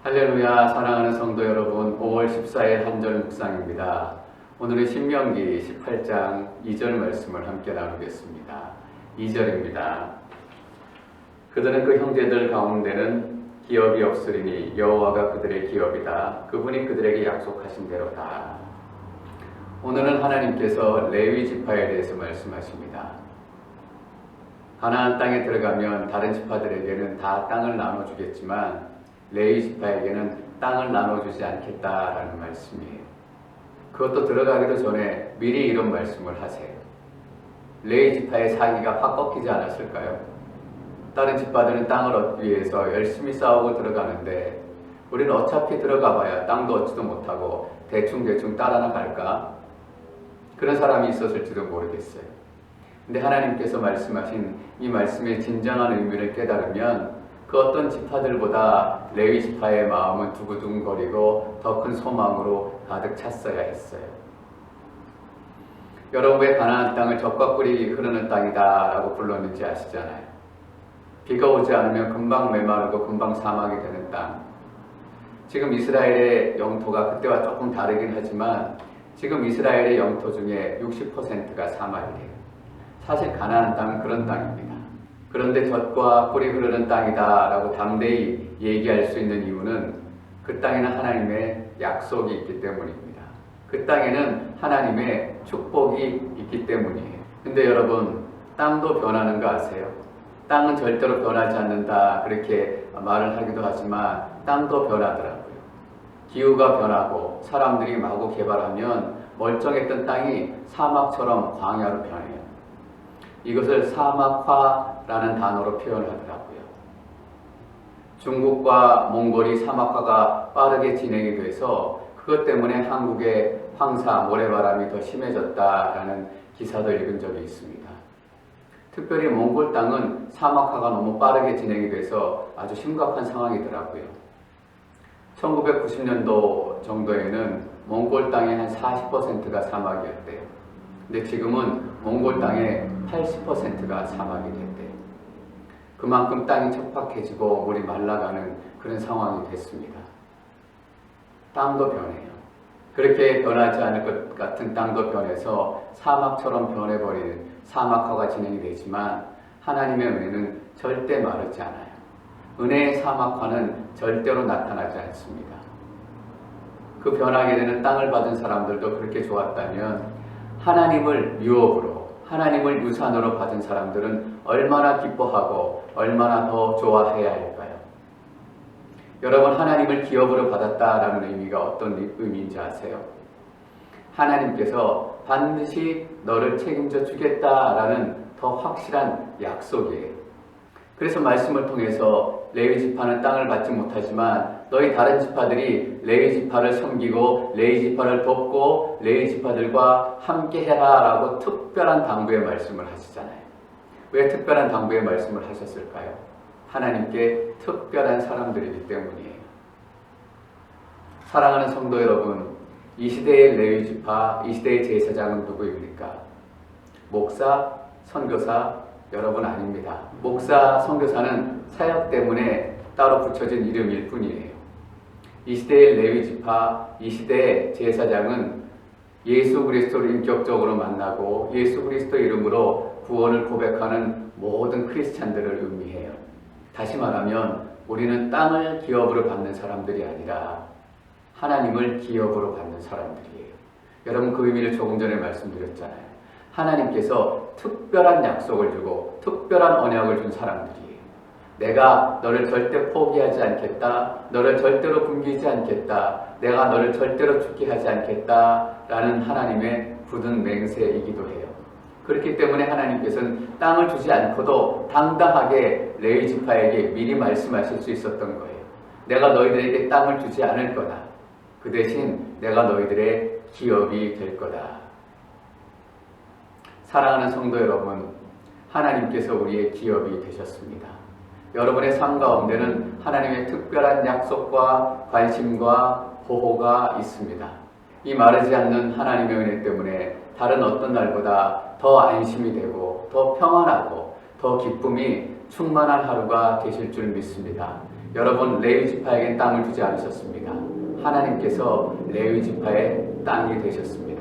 할렐루야. 사랑하는 성도 여러분, 5월 14일 한절 묵상입니다. 오늘은 신명기 18장 2절 말씀을 함께 나누겠습니다. 2절입니다. 그들은 그 형제들 가운데는 기업이 없으리니 여호와가 그들의 기업이다. 그분이 그들에게 약속하신 대로다. 오늘은 하나님께서 레위 지파에 대해서 말씀하십니다. 가나안 땅에 들어가면 다른 지파들에게는 다 땅을 나눠주겠지만 레위 지파에게는 땅을 나눠주지 않겠다라는 말씀이에요. 그것도 들어가기도 전에 미리 이런 말씀을 하세요. 레위 지파의 사기가 확 꺾이지 않았을까요? 다른 지파들은 땅을 얻기 위해서 열심히 싸우고 들어가는데 우리는 어차피 들어가 봐야 땅도 얻지도 못하고 대충 따라 나갈까? 그런 사람이 있었을지도 모르겠어요. 근데 하나님께서 말씀하신 이 말씀의 진정한 의미를 깨달으면 그 어떤 지파들보다 레위 지파의 마음은 두근두근거리고 더 큰 소망으로 가득 찼어야 했어요. 여러분, 왜 가나안 땅을 젖과 꿀이 흐르는 땅이다 라고 불렀는지 아시잖아요. 비가 오지 않으면 금방 메마르고 금방 사막이 되는 땅. 지금 이스라엘의 영토가 그때와 조금 다르긴 하지만 지금 이스라엘의 영토 중에 60%가 사막이에요. 사실 가나안 땅은 그런 땅입니다. 그런데 젖과 꿀이 흐르는 땅이다 라고 담대히 얘기할 수 있는 이유는 그 땅에는 하나님의 약속이 있기 때문입니다. 그 땅에는 하나님의 축복이 있기 때문이에요. 근데 여러분, 땅도 변하는 거 아세요? 땅은 절대로 변하지 않는다 그렇게 말을 하기도 하지만 땅도 변하더라고요. 기후가 변하고 사람들이 마구 개발하면 멀쩡했던 땅이 사막처럼 광야로 변해요. 이것을 사막화라는 단어로 표현하더라고요. 중국과 몽골이 사막화가 빠르게 진행이 돼서 그것 때문에 한국의 황사, 모래바람이 더 심해졌다라는 기사도 읽은 적이 있습니다. 특별히 몽골 땅은 사막화가 너무 빠르게 진행이 돼서 아주 심각한 상황이더라고요. 1990년도 정도에는 몽골 땅의 한 40%가 사막이었대요. 근데 지금은 몽골 땅의 80%가 사막이 됐대요. 그만큼 땅이 척박해지고 물이 말라가는 그런 상황이 됐습니다. 땅도 변해요. 그렇게 변하지 않을 것 같은 땅도 변해서 사막처럼 변해버리는 사막화가 진행이 되지만 하나님의 은혜는 절대 마르지 않아요. 은혜의 사막화는 절대로 나타나지 않습니다. 그 변하게 되는 땅을 받은 사람들도 그렇게 좋았다면 하나님을 유업으로, 하나님을 유산으로 받은 사람들은 얼마나 기뻐하고 얼마나 더 좋아해야 할까요? 여러분, 하나님을 기업으로 받았다라는 의미가 어떤 의미인지 아세요? 하나님께서 반드시 너를 책임져 주겠다라는 더 확실한 약속이에요. 그래서 말씀을 통해서 레위 지파는 땅을 받지 못하지만 너희 다른 지파들이 레위 지파를 섬기고 레위 지파를 돕고 레위 지파들과 함께 해라 라고 특별한 당부의 말씀을 하시잖아요. 왜 특별한 당부의 말씀을 하셨을까요? 하나님께 특별한 사람들이기 때문이에요. 사랑하는 성도 여러분, 이 시대의 레위 지파, 이 시대의 제사장은 누구입니까? 목사, 선교사, 여러분 아닙니다. 목사, 선교사는 사역 때문에 따로 붙여진 이름일 뿐이에요. 이 시대의 레위 지파, 이 시대의 제사장은 예수 그리스도를 인격적으로 만나고 예수 그리스도 이름으로 구원을 고백하는 모든 크리스찬들을 의미해요. 다시 말하면 우리는 땅을 기업으로 받는 사람들이 아니라 하나님을 기업으로 받는 사람들이에요. 여러분, 그 의미를 조금 전에 말씀드렸잖아요. 하나님께서 특별한 약속을 주고 특별한 언약을 준 사람들이에요. 내가 너를 절대 포기하지 않겠다. 너를 절대로 굶기지 않겠다. 내가 너를 절대로 죽게 하지 않겠다. 라는 하나님의 굳은 맹세이기도 해요. 그렇기 때문에 하나님께서는 땅을 주지 않고도 당당하게 레위 지파에게 미리 말씀하실 수 있었던 거예요. 내가 너희들에게 땅을 주지 않을 거다. 그 대신 내가 너희들의 기업이 될 거다. 사랑하는 성도 여러분, 하나님께서 우리의 기업이 되셨습니다. 여러분의 삶 가운데는 하나님의 특별한 약속과 관심과 보호가 있습니다. 이 마르지 않는 하나님의 은혜 때문에 다른 어떤 날보다 더 안심이 되고 더 평안하고 더 기쁨이 충만한 하루가 되실 줄 믿습니다. 여러분, 레위 지파에겐 땅을 주지 않으셨습니다. 하나님께서 레위 지파의 땅이 되셨습니다.